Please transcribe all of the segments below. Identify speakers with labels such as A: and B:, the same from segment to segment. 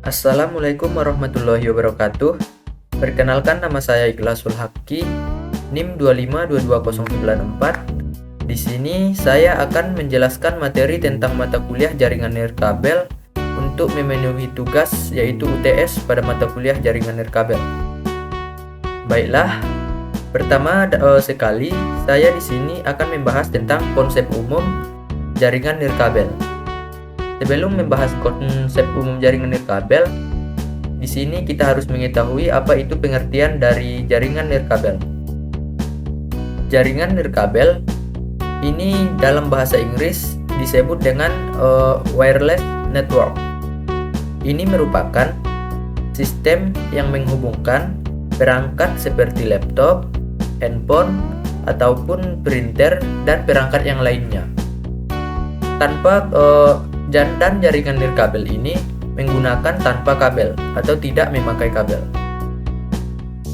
A: Assalamualaikum warahmatullahi wabarakatuh. Perkenalkan, nama saya Ikhlasul Haqqi, NIM 2522094. Di sini saya akan menjelaskan materi tentang mata kuliah jaringan nirkabel untuk memenuhi tugas yaitu UTS pada mata kuliah jaringan nirkabel. Baiklah, pertama sekali saya di sini akan membahas tentang konsep umum jaringan nirkabel. Sebelum membahas konsep umum jaringan nirkabel, di sini kita harus mengetahui apa itu pengertian dari jaringan nirkabel. Jaringan nirkabel ini dalam bahasa Inggris disebut dengan wireless network. Ini merupakan sistem yang menghubungkan perangkat seperti laptop, handphone, ataupun printer dan perangkat yang lainnya. Dan jaringan nirkabel ini menggunakan tanpa kabel atau tidak memakai kabel.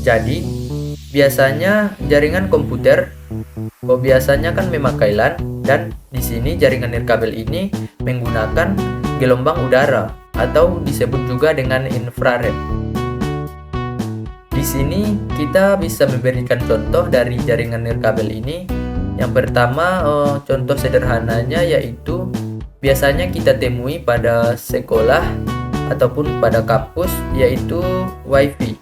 A: Jadi, biasanya jaringan komputer biasanya kan memakai LAN, dan di sini jaringan nirkabel ini menggunakan gelombang udara atau disebut juga dengan infrared. Di sini kita bisa memberikan contoh dari jaringan nirkabel ini. Yang pertama, contoh sederhananya yaitu biasanya kita temui pada sekolah ataupun pada kampus, yaitu WiFi.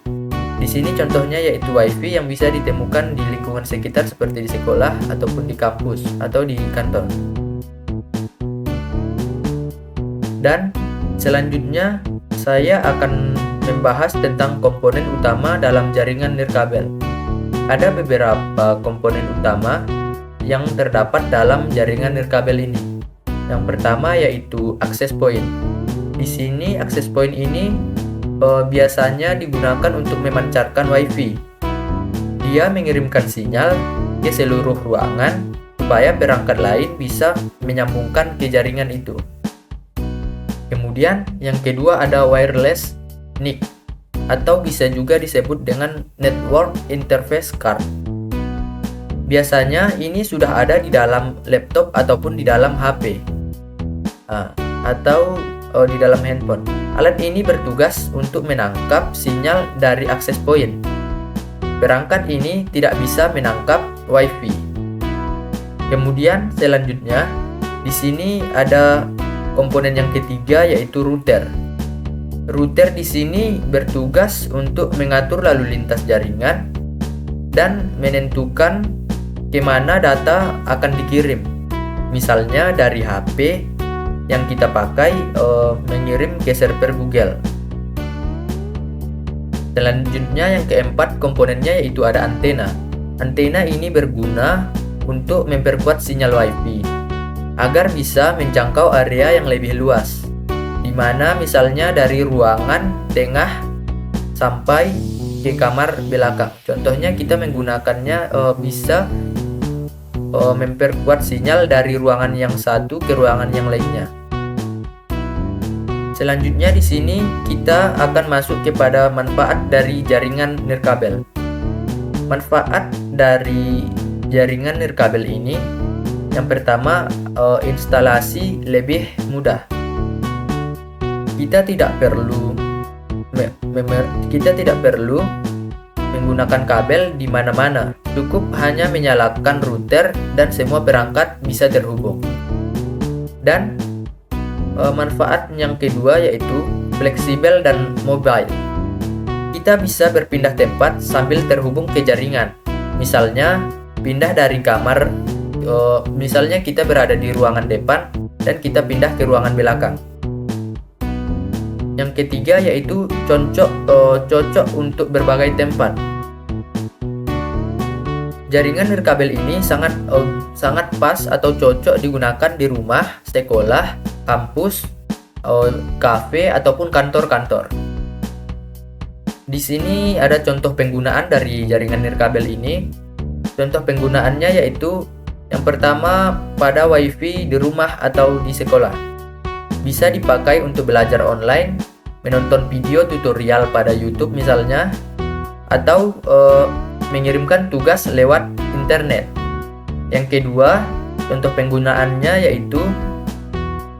A: Di sini contohnya yaitu WiFi yang bisa ditemukan di lingkungan sekitar seperti di sekolah ataupun di kampus atau di kantor. Dan selanjutnya saya akan membahas tentang komponen utama dalam jaringan nirkabel. Ada beberapa komponen utama yang terdapat dalam jaringan nirkabel ini. Yang pertama yaitu access point. Di sini access point ini biasanya digunakan untuk memancarkan WiFi. Dia mengirimkan sinyal ke seluruh ruangan supaya perangkat lain bisa menyambungkan ke jaringan itu. Kemudian yang kedua ada wireless NIC atau bisa juga disebut dengan network interface card. Biasanya ini sudah ada di dalam laptop ataupun di dalam HP. Atau di dalam handphone. Alat ini bertugas untuk menangkap sinyal dari access point. Perangkat ini tidak bisa menangkap WiFi. Kemudian selanjutnya di sini ada komponen yang ketiga yaitu router. Router di sini bertugas untuk mengatur lalu lintas jaringan dan menentukan kemana data akan dikirim. Misalnya dari HP yang kita pakai mengirim ke server Google. Selanjutnya yang keempat komponennya yaitu ada antena. Antena ini berguna untuk memperkuat sinyal WiFi agar bisa menjangkau area yang lebih luas, di mana misalnya dari ruangan tengah sampai ke kamar belakang. Contohnya kita menggunakannya bisa memperkuat sinyal dari ruangan yang satu ke ruangan yang lainnya. Selanjutnya di sini kita akan masuk kepada manfaat dari jaringan nirkabel. Manfaat dari jaringan nirkabel ini, yang pertama, instalasi lebih mudah. Kita tidak perlu menggunakan kabel di mana-mana. Cukup hanya menyalakan router dan semua perangkat bisa terhubung. Dan manfaat yang kedua yaitu fleksibel dan mobile. Kita bisa berpindah tempat sambil terhubung ke jaringan. Misalnya pindah dari kamar, misalnya kita berada di ruangan depan dan kita pindah ke ruangan belakang. Yang ketiga yaitu cocok untuk berbagai tempat. Jaringan nirkabel ini sangat pas atau cocok digunakan di rumah, sekolah, kampus, kafe ataupun kantor-kantor. Di sini ada contoh penggunaan dari jaringan nirkabel ini. Contoh penggunaannya yaitu yang pertama pada WiFi di rumah atau di sekolah. Bisa dipakai untuk belajar online, menonton video tutorial pada YouTube misalnya, atau mengirimkan tugas lewat internet. Yang kedua, contoh penggunaannya yaitu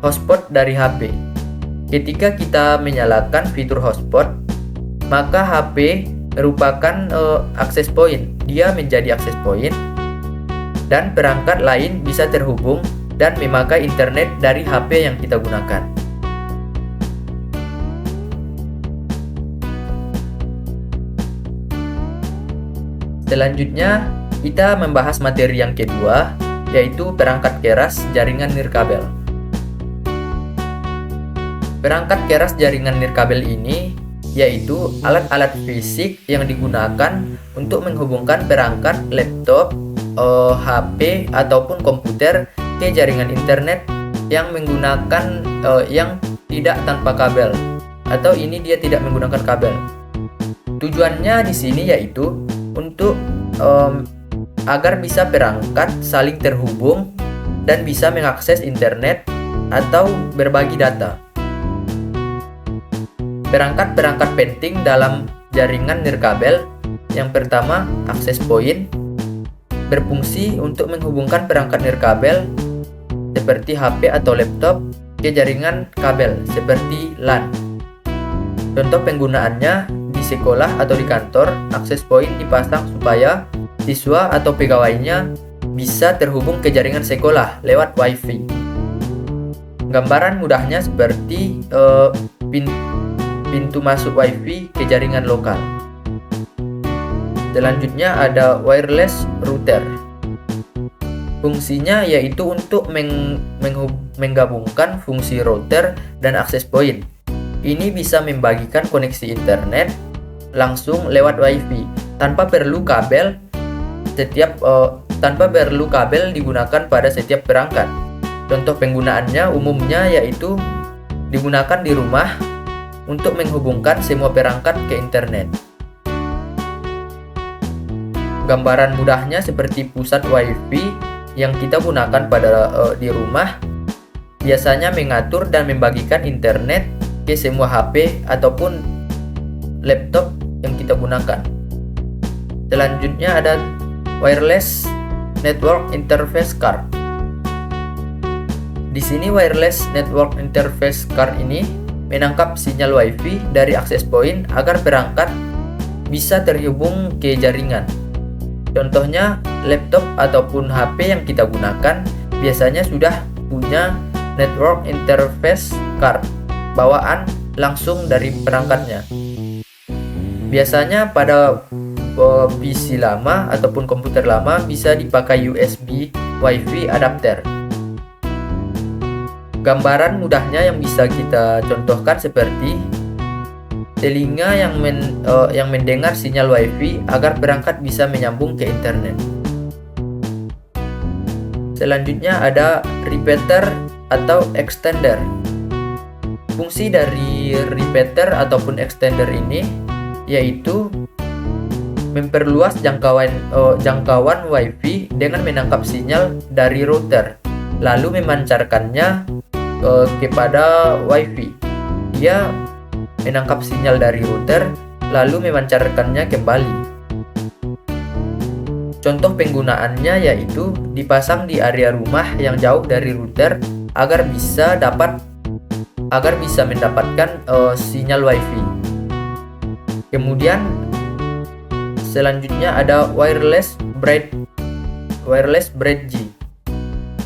A: hotspot dari HP. Ketika kita menyalakan fitur hotspot, maka HP merupakan akses point. Dia menjadi akses point dan perangkat lain bisa terhubung dan memakai internet dari HP yang kita gunakan. Selanjutnya, kita membahas materi yang kedua, yaitu perangkat keras jaringan nirkabel. Perangkat keras jaringan nirkabel ini yaitu alat-alat fisik yang digunakan untuk menghubungkan perangkat laptop, HP ataupun komputer ke jaringan internet yang menggunakan yang tidak tanpa kabel, atau ini dia tidak menggunakan kabel. Tujuannya di sini yaitu untuk agar bisa perangkat saling terhubung dan bisa mengakses internet atau berbagi data. Perangkat-perangkat penting dalam jaringan nirkabel. Yang pertama, akses point, berfungsi untuk menghubungkan perangkat nirkabel seperti HP atau laptop ke jaringan kabel seperti LAN. Contoh penggunaannya di sekolah atau di kantor, akses point dipasang supaya siswa atau pegawainya bisa terhubung ke jaringan sekolah lewat WiFi. Gambaran mudahnya seperti pintu masuk WiFi ke jaringan lokal. Selanjutnya ada wireless router. Fungsinya yaitu untuk menggabungkan fungsi router dan akses point. Ini bisa membagikan koneksi internet langsung lewat WiFi tanpa perlu kabel digunakan pada setiap perangkat. Contoh penggunaannya umumnya yaitu digunakan di rumah untuk menghubungkan semua perangkat ke internet. Gambaran mudahnya seperti pusat WiFi yang kita gunakan di rumah, biasanya mengatur dan membagikan internet ke semua HP ataupun laptop yang kita gunakan. Selanjutnya ada wireless network interface card. Di sini wireless network interface card ini menangkap sinyal WiFi dari akses point agar perangkat bisa terhubung ke jaringan. Contohnya, laptop ataupun HP yang kita gunakan biasanya sudah punya network interface card bawaan langsung dari perangkatnya. Biasanya pada PC lama ataupun komputer lama bisa dipakai USB WiFi adapter. Gambaran mudahnya yang bisa kita contohkan seperti telinga yang mendengar sinyal WiFi agar perangkat bisa menyambung ke internet. Selanjutnya ada repeater atau extender. Fungsi dari repeater ataupun extender ini yaitu memperluas jangkauan WiFi dengan menangkap sinyal dari router lalu memancarkannya kepada WiFi. Dia menangkap sinyal dari router lalu memancarkannya kembali. Contoh penggunaannya yaitu dipasang di area rumah yang jauh dari router agar bisa mendapatkan sinyal WiFi. Kemudian selanjutnya ada wireless bridge.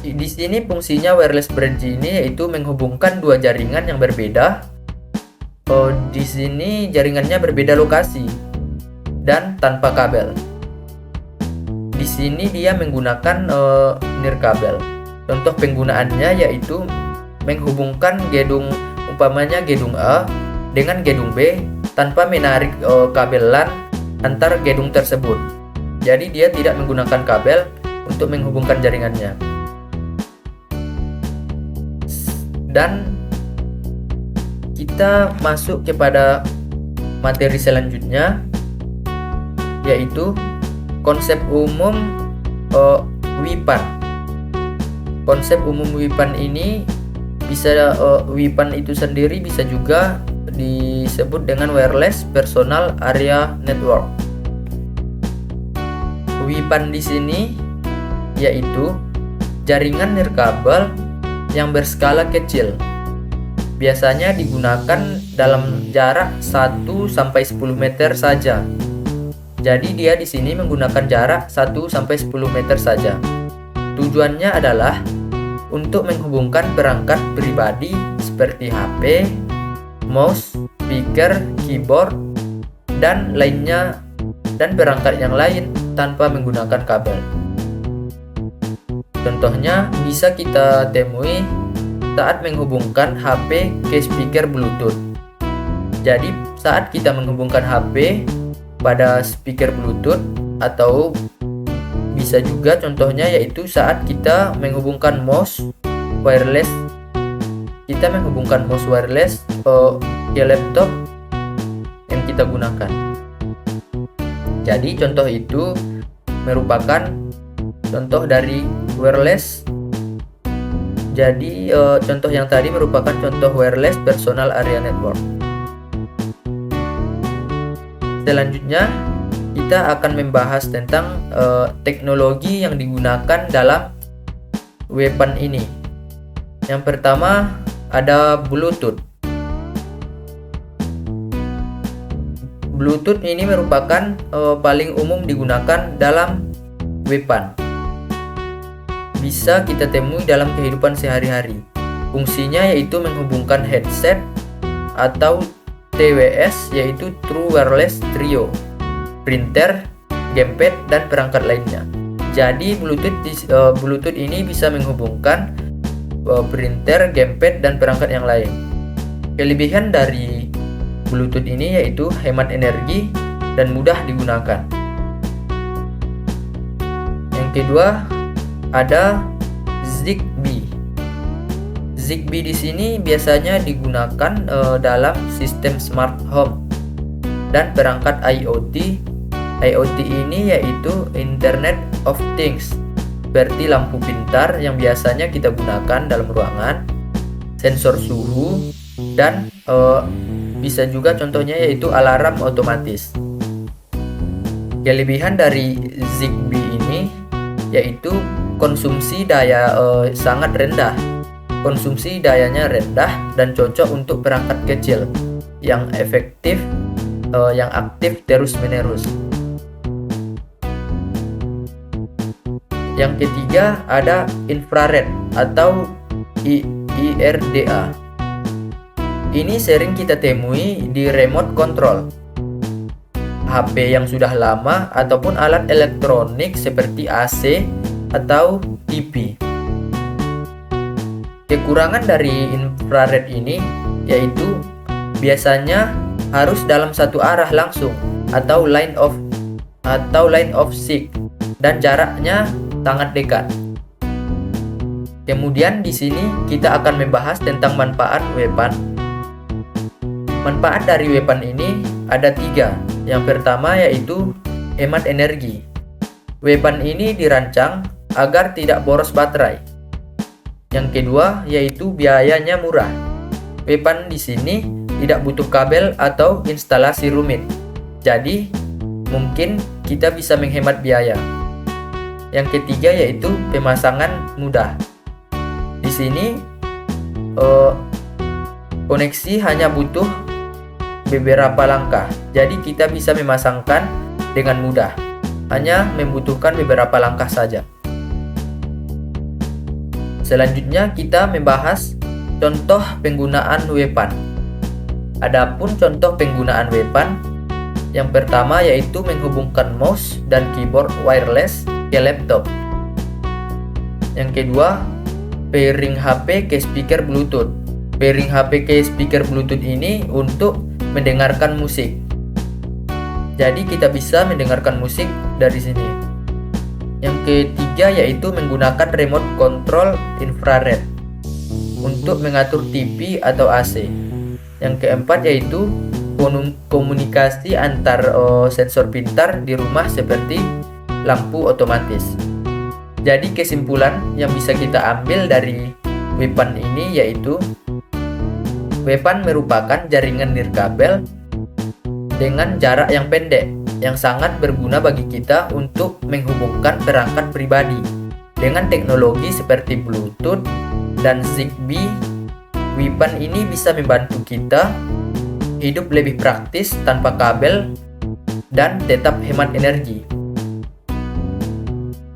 A: Di sini fungsinya wireless bridge ini yaitu menghubungkan dua jaringan yang berbeda. Di sini jaringannya berbeda lokasi dan tanpa kabel. Di sini dia menggunakan nirkabel. Contoh penggunaannya yaitu menghubungkan umpamanya gedung A dengan gedung B tanpa menarik kabel LAN antar gedung tersebut. Jadi dia tidak menggunakan kabel untuk menghubungkan jaringannya. Dan kita masuk kepada materi selanjutnya, yaitu konsep umum WIPAN. Konsep umum WIPAN ini bisa WIPAN itu sendiri bisa juga disebut dengan Wireless Personal Area Network. WIPAN di sini yaitu jaringan nirkabel yang berskala kecil. biasanya digunakan dalam jarak 1-10 meter saja. Jadi dia di sini menggunakan jarak 1-10 meter saja. Tujuannya adalah untuk menghubungkan perangkat pribadi seperti HP, mouse, speaker, keyboard, dan lainnya, dan perangkat yang lain tanpa menggunakan kabel. Contohnya bisa kita temui saat menghubungkan HP ke speaker Bluetooth. Jadi saat kita menghubungkan HP pada speaker Bluetooth, atau bisa juga contohnya yaitu saat kita menghubungkan mouse wireless, ke laptop yang kita gunakan. Jadi contoh itu merupakan contoh dari wireless. Jadi contoh yang tadi merupakan contoh wireless personal area network. Selanjutnya kita akan membahas tentang teknologi yang digunakan dalam weapon ini. Yang pertama ada Bluetooth. Bluetooth ini merupakan paling umum digunakan dalam weapon. Bisa kita temui dalam kehidupan sehari-hari. Fungsinya yaitu menghubungkan headset atau TWS, yaitu True Wireless Trio, printer, gamepad, dan perangkat lainnya. Jadi Bluetooth ini bisa menghubungkan printer, gamepad, dan perangkat yang lain. Kelebihan dari Bluetooth ini yaitu hemat energi dan mudah digunakan. Yang kedua ada Zigbee. Zigbee di sini biasanya digunakan dalam sistem smart home dan perangkat IoT. IoT ini yaitu Internet of Things, seperti lampu pintar yang biasanya kita gunakan dalam ruangan, sensor suhu, dan bisa juga contohnya yaitu alarm otomatis. Kelebihan dari Zigbee ini yaitu konsumsi daya sangat rendah. Konsumsi dayanya rendah dan cocok untuk perangkat kecil yang efektif, yang aktif terus-menerus. Yang ketiga ada infrared atau IRDA. Ini sering kita temui di remote control HP yang sudah lama ataupun alat elektronik seperti AC atau TV. Kekurangan dari infrared ini yaitu biasanya harus dalam satu arah langsung atau line of sight, dan jaraknya sangat dekat. Kemudian di sini kita akan membahas tentang manfaat weapon. Manfaat dari weapon ini ada 3. Yang pertama yaitu hemat energi. Weapon ini dirancang agar tidak boros baterai. Yang kedua yaitu biayanya murah. Weapon di sini tidak butuh kabel atau instalasi rumit. Jadi mungkin kita bisa menghemat biaya. Yang ketiga yaitu pemasangan mudah. Di sini koneksi hanya butuh beberapa langkah, jadi kita bisa memasangkan dengan mudah, hanya membutuhkan beberapa langkah saja. Selanjutnya kita membahas contoh penggunaan weapon. Adapun contoh penggunaan weapon, yang pertama yaitu menghubungkan mouse dan keyboard wireless ke laptop. Yang kedua, pairing HP ke speaker Bluetooth. Pairing HP ke speaker Bluetooth ini untuk mendengarkan musik. Jadi kita bisa mendengarkan musik dari sini. Yang ketiga yaitu menggunakan remote control infrared untuk mengatur TV atau AC. Yang keempat yaitu komunikasi antar sensor pintar di rumah seperti lampu otomatis. Jadi kesimpulan yang bisa kita ambil dari weapon ini yaitu weapon merupakan jaringan nirkabel dengan jarak yang pendek yang sangat berguna bagi kita untuk menghubungkan perangkat pribadi dengan teknologi seperti Bluetooth dan Zigbee WIPAN ini bisa membantu kita hidup lebih praktis tanpa kabel dan tetap hemat energi.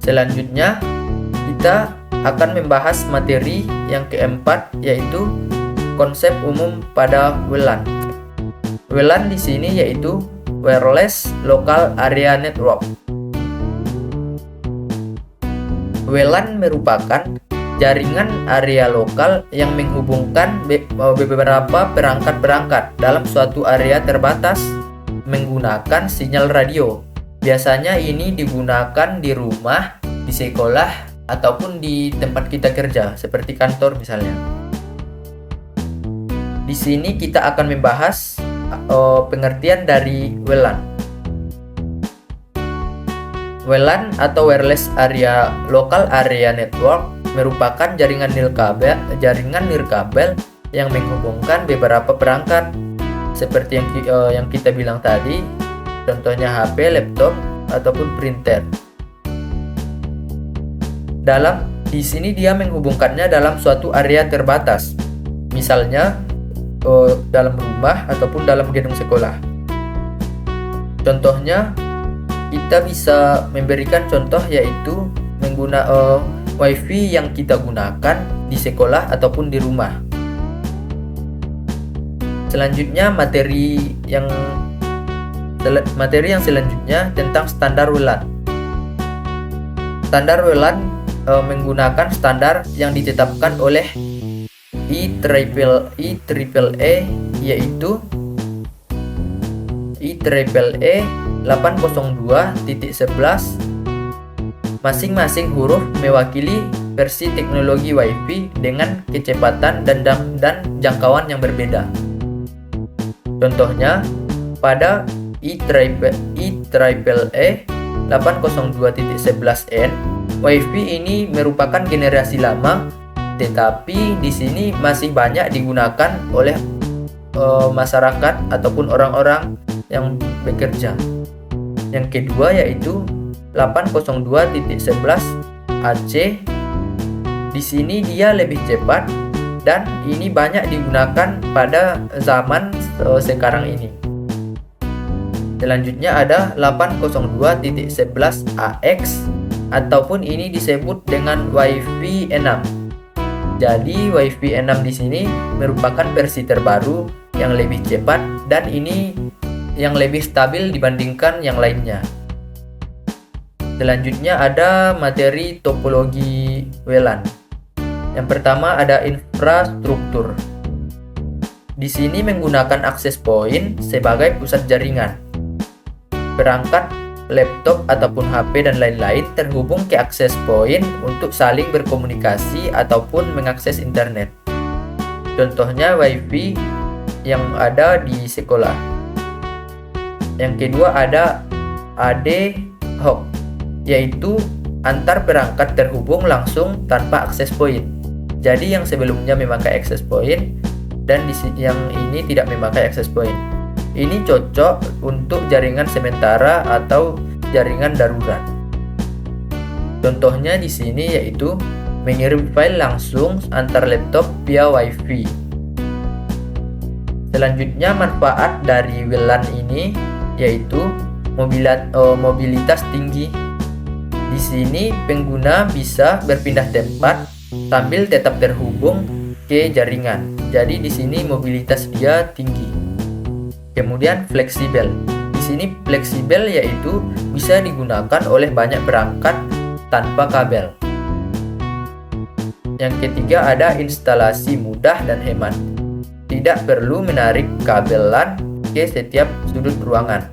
A: Selanjutnya, kita akan membahas materi yang keempat, yaitu konsep umum pada WLAN. WLAN di sini yaitu Wireless Local Area Network. WLAN merupakan jaringan area lokal yang menghubungkan beberapa perangkat-perangkat dalam suatu area terbatas menggunakan sinyal radio. Biasanya ini digunakan di rumah, di sekolah, ataupun di tempat kita kerja, seperti kantor misalnya. Di sini kita akan membahas pengertian dari WLAN. WLAN atau Wireless Area Local Area Network merupakan jaringan nirkabel yang menghubungkan beberapa perangkat seperti yang kita bilang tadi, contohnya HP, laptop, ataupun printer. Di sini dia menghubungkannya dalam suatu area terbatas, misalnya dalam rumah ataupun dalam gedung sekolah. Contohnya, kita bisa memberikan contoh yaitu menggunakan WiFi yang kita gunakan di sekolah ataupun di rumah. Selanjutnya materi yang selanjutnya tentang standar WLAN. Standar WLAN menggunakan standar yang ditetapkan oleh IEEE, yaitu IEEE 802.11. Masing-masing huruf mewakili versi teknologi WiFi dengan kecepatan dan jangkauan yang berbeda. Contohnya, pada IEEE 802.11n, WiFi ini merupakan generasi lama, tetapi di sini masih banyak digunakan oleh masyarakat ataupun orang-orang yang bekerja. Yang kedua yaitu 802.11ac. Di sini dia lebih cepat dan ini banyak digunakan pada zaman sekarang ini. Selanjutnya ada 802.11ax ataupun ini disebut dengan WiFi 6. Jadi WiFi 6 di sini merupakan versi terbaru yang lebih cepat dan ini yang lebih stabil dibandingkan yang lainnya. Selanjutnya ada materi topologi WLAN. Yang pertama ada infrastruktur. Di sini menggunakan access point sebagai pusat jaringan. Perangkat laptop ataupun HP dan lain-lain terhubung ke access point untuk saling berkomunikasi ataupun mengakses internet. Contohnya WiFi yang ada di sekolah. Yang kedua ada ad hoc, yaitu antar perangkat terhubung langsung tanpa access point. Jadi yang sebelumnya memakai access point dan yang ini tidak memakai access point. Ini cocok untuk jaringan sementara atau jaringan darurat. Contohnya di sini yaitu mengirim file langsung antar laptop via WiFi. Selanjutnya manfaat dari WLAN ini yaitu mobilitas tinggi. Di sini pengguna bisa berpindah tempat sambil tetap terhubung ke jaringan. Jadi di sini mobilitas dia tinggi. Kemudian fleksibel. Di sini fleksibel yaitu bisa digunakan oleh banyak perangkat tanpa kabel. Yang ketiga ada instalasi mudah dan hemat. Tidak perlu menarik kabel LAN ke setiap sudut ruangan.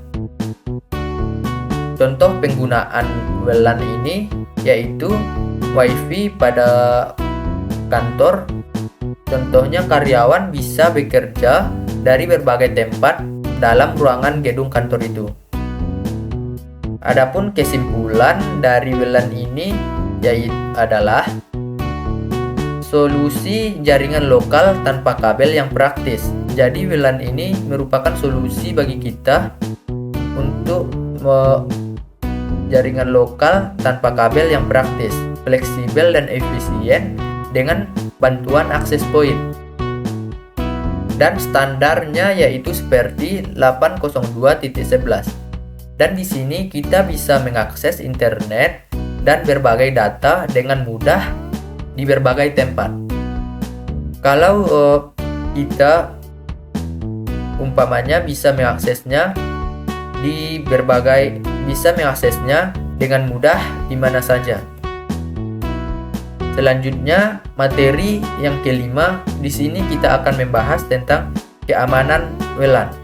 A: Contoh penggunaan WLAN ini yaitu WiFi pada kantor. Contohnya karyawan bisa bekerja dari berbagai tempat dalam ruangan gedung kantor itu. Adapun kesimpulan dari WLAN ini adalah solusi jaringan lokal tanpa kabel yang praktis. Jadi WLAN ini merupakan solusi bagi kita untuk jaringan lokal tanpa kabel yang praktis, fleksibel dan efisien dengan bantuan access point. dan standarnya yaitu seperti 802.11. Dan di sini kita bisa mengakses internet dan berbagai data dengan mudah di berbagai tempat. Kalau kita umpamanya bisa mengaksesnya dengan mudah di mana saja. Selanjutnya, materi yang kelima, di sini kita akan membahas tentang keamanan WLAN.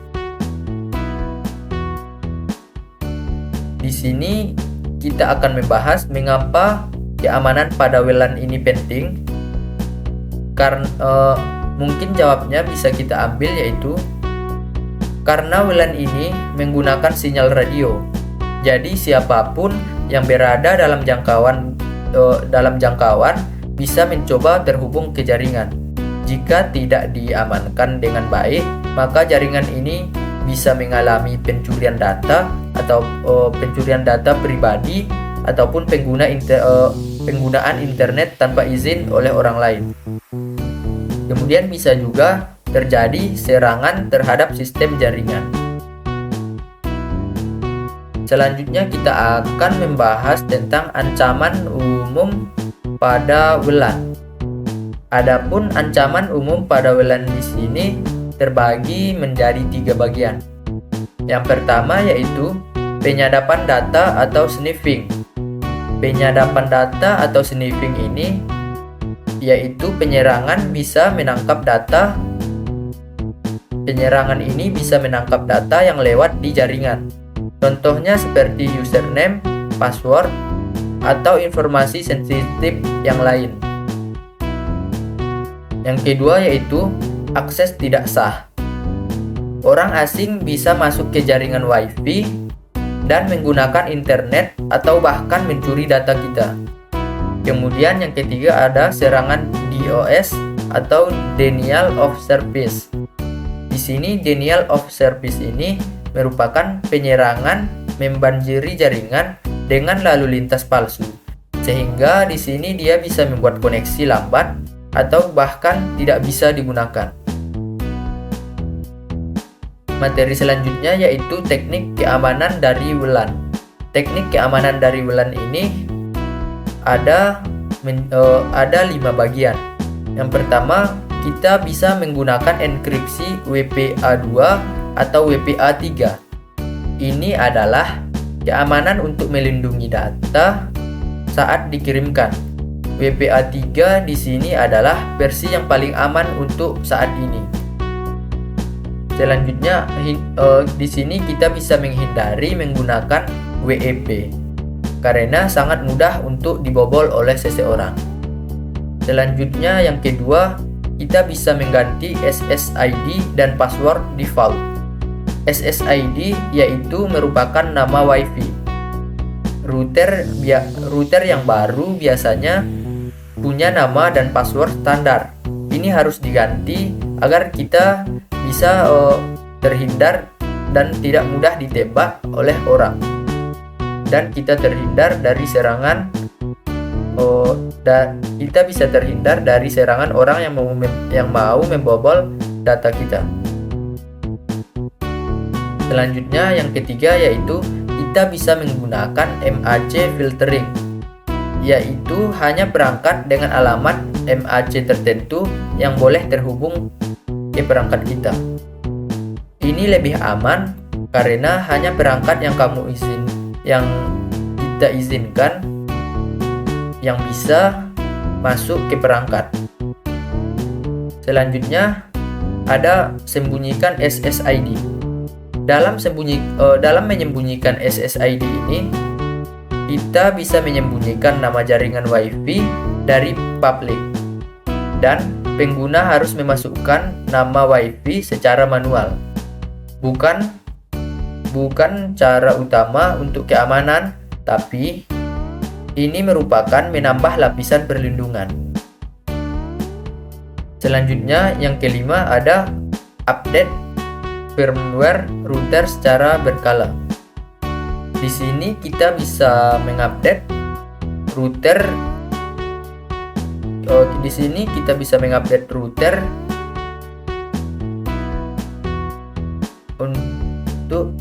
A: Di sini kita akan membahas mengapa keamanan pada WLAN ini penting. Karena mungkin jawabnya bisa kita ambil yaitu karena WLAN ini menggunakan sinyal radio. Jadi siapapun yang berada dalam jangkauan bisa mencoba terhubung ke jaringan. Jika tidak diamankan dengan baik, maka jaringan ini bisa mengalami pencurian data atau pencurian data pribadi ataupun penggunaan internet tanpa izin oleh orang lain. Kemudian bisa juga terjadi serangan terhadap sistem jaringan. Selanjutnya kita akan membahas tentang ancaman umum pada WLAN. Adapun ancaman umum pada WLAN di sini terbagi menjadi 3 bagian. Yang pertama yaitu penyadapan data atau sniffing. Penyadapan data atau sniffing ini yaitu penyerangan ini bisa menangkap data yang lewat di jaringan. Contohnya seperti username, password, atau informasi sensitif yang lain. Yang kedua yaitu akses tidak sah. Orang asing bisa masuk ke jaringan WiFi dan menggunakan internet atau bahkan mencuri data kita. Kemudian yang ketiga ada serangan DOS atau Denial of Service. Di sini denial of service ini merupakan penyerangan membanjiri jaringan dengan lalu lintas palsu, sehingga di sini dia bisa membuat koneksi lambat atau bahkan tidak bisa digunakan. Materi selanjutnya yaitu teknik keamanan dari WLAN. Teknik keamanan dari WLAN ini ada 5 bagian. Yang pertama, kita bisa menggunakan enkripsi WPA2 atau WPA3. Ini adalah keamanan untuk melindungi data saat dikirimkan. WPA3 di sini adalah versi yang paling aman untuk saat ini. Selanjutnya di sini kita bisa menghindari menggunakan WEP karena sangat mudah untuk dibobol oleh seseorang. Selanjutnya yang kedua, kita bisa mengganti SSID dan password default. SSID yaitu merupakan nama WiFi. Router yang baru biasanya punya nama dan password standar. Ini harus diganti agar kita bisa terhindar dan tidak mudah ditembak oleh orang. Dan kita terhindar dari serangan kita bisa terhindar dari serangan orang yang mau membobol data kita. Selanjutnya yang ketiga yaitu kita bisa menggunakan MAC filtering, yaitu hanya perangkat dengan alamat MAC tertentu yang boleh terhubung ke perangkat kita. Ini lebih aman karena hanya perangkat yang kita izinkan yang bisa masuk ke perangkat. Selanjutnya ada sembunyikan SSID. Dalam menyembunyikan SSID ini, kita bisa menyembunyikan nama jaringan WiFi dari publik, dan pengguna harus memasukkan nama WiFi secara manual. Bukan cara utama untuk keamanan, tapi ini merupakan menambah lapisan perlindungan. Selanjutnya yang kelima ada update firmware router secara berkala. Di sini kita bisa mengupdate router. untuk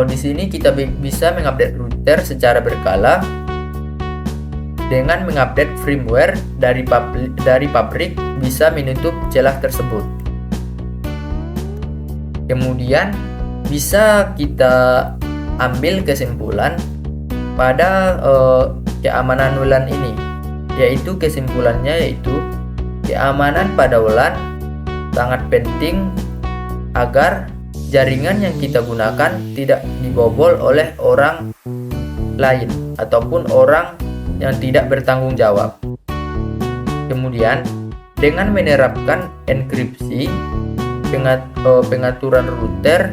A: di sini kita bisa mengupdate router secara berkala dengan mengupdate firmware dari pabrik bisa menutup celah tersebut. Kemudian bisa kita ambil kesimpulan pada keamanan WLAN ini, yaitu kesimpulannya keamanan pada WLAN sangat penting agar jaringan yang kita gunakan tidak dibobol oleh orang lain ataupun orang yang tidak bertanggung jawab. Kemudian, dengan menerapkan enkripsi, pengaturan router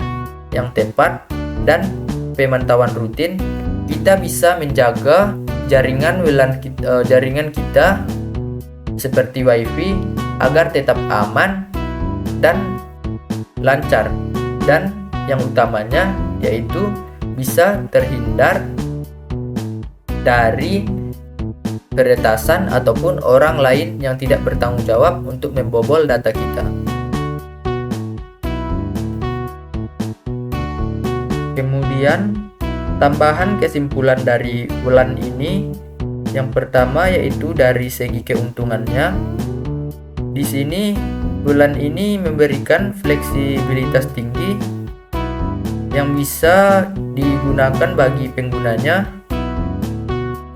A: yang tepat, dan pemantauan rutin, kita bisa menjaga jaringan kita seperti WiFi agar tetap aman dan lancar, dan yang utamanya yaitu bisa terhindar dari peretasan ataupun orang lain yang tidak bertanggung jawab untuk membobol data kita. Kemudian tambahan kesimpulan dari WLAN ini, yang pertama yaitu dari segi keuntungannya. Di sini WLAN ini memberikan fleksibilitas tinggi yang bisa digunakan bagi penggunanya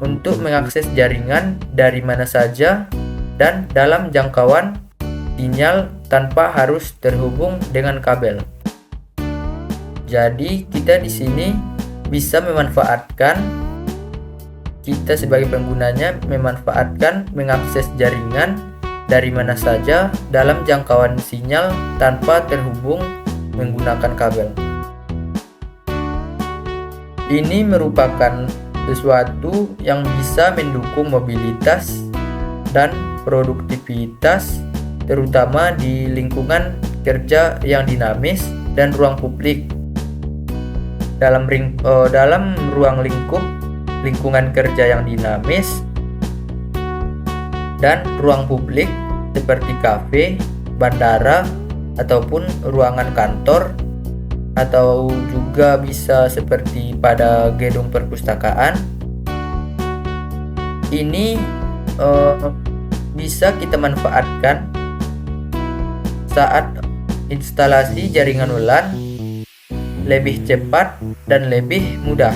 A: untuk mengakses jaringan dari mana saja dan dalam jangkauan sinyal tanpa harus terhubung dengan kabel. Jadi kita di sini bisa kita sebagai penggunanya memanfaatkan mengakses jaringan dari mana saja dalam jangkauan sinyal tanpa terhubung menggunakan kabel. Ini merupakan sesuatu yang bisa mendukung mobilitas dan produktivitas, terutama di lingkungan kerja yang dinamis dan ruang publik. Dalam ruang lingkungan kerja yang dinamis dan ruang publik seperti kafe, bandara, ataupun ruangan kantor, atau juga bisa seperti pada gedung perpustakaan. Ini bisa kita manfaatkan saat instalasi jaringan WLAN lebih cepat dan lebih mudah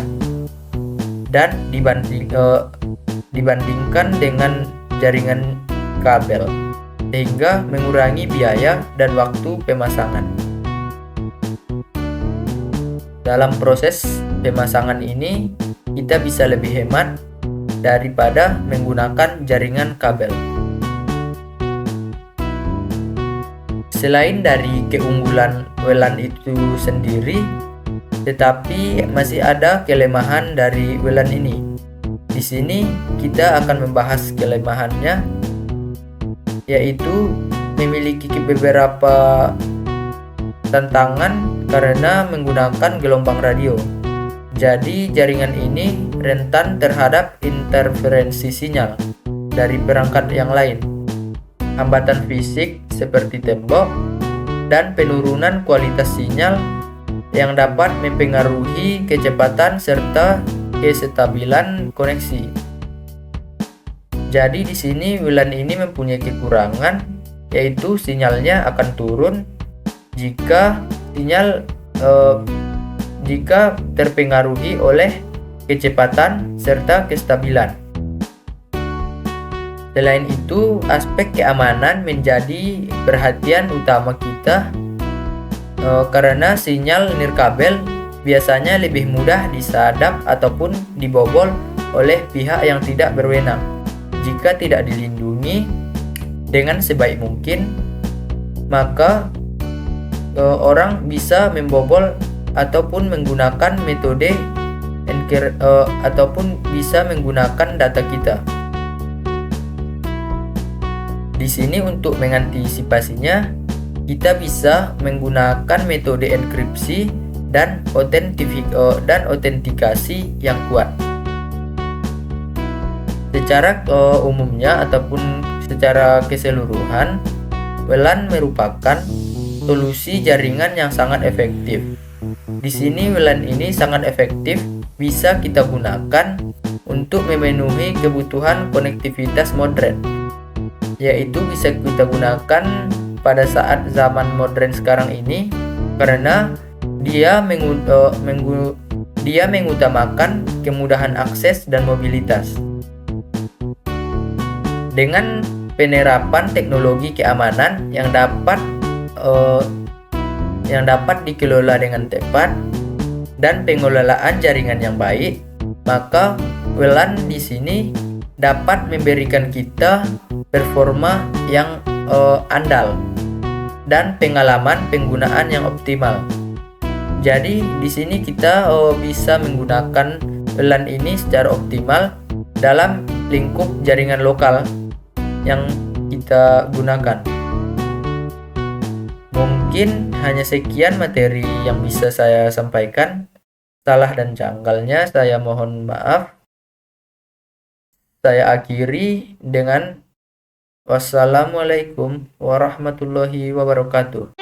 A: dan dibandingkan dengan jaringan kabel, sehingga mengurangi biaya dan waktu pemasangan. Dalam proses pemasangan ini, kita bisa lebih hemat daripada menggunakan jaringan kabel. Selain dari keunggulan WLAN itu sendiri, tetapi masih ada kelemahan dari WLAN ini. Di sini kita akan membahas kelemahannya, yaitu memiliki beberapa tantangan karena menggunakan gelombang radio. Jadi jaringan ini rentan terhadap interferensi sinyal dari perangkat yang lain, hambatan fisik seperti tembok, dan penurunan kualitas sinyal yang dapat mempengaruhi kecepatan serta kestabilan koneksi. Jadi di sini WLAN ini mempunyai kekurangan, yaitu sinyalnya akan turun jika terpengaruhi oleh kecepatan serta kestabilan. Selain itu, aspek keamanan menjadi perhatian utama kita karena sinyal nirkabel biasanya lebih mudah disadap ataupun dibobol oleh pihak yang tidak berwenang jika tidak dilindungi dengan sebaik mungkin. Maka orang bisa membobol ataupun menggunakan metode ataupun bisa menggunakan data kita. Di sini untuk mengantisipasinya, kita bisa menggunakan metode enkripsi dan autentikasi yang kuat. Secara umumnya ataupun secara keseluruhan, WLAN merupakan solusi jaringan yang sangat efektif. Di sini WLAN ini sangat efektif, bisa kita gunakan untuk memenuhi kebutuhan konektivitas modern, yaitu bisa kita gunakan pada saat zaman modern sekarang ini karena dia mengutamakan kemudahan akses dan mobilitas. Dengan penerapan teknologi keamanan yang dapat dikelola dengan tepat dan pengelolaan jaringan yang baik, maka WLAN di sini dapat memberikan kita performa yang andal dan pengalaman penggunaan yang optimal. Jadi di sini kita bisa menggunakan WLAN ini secara optimal dalam lingkup jaringan lokal yang kita gunakan. Mungkin hanya sekian materi yang bisa saya sampaikan. Salah dan janggalnya saya mohon maaf. Saya akhiri dengan wassalamualaikum warahmatullahi wabarakatuh.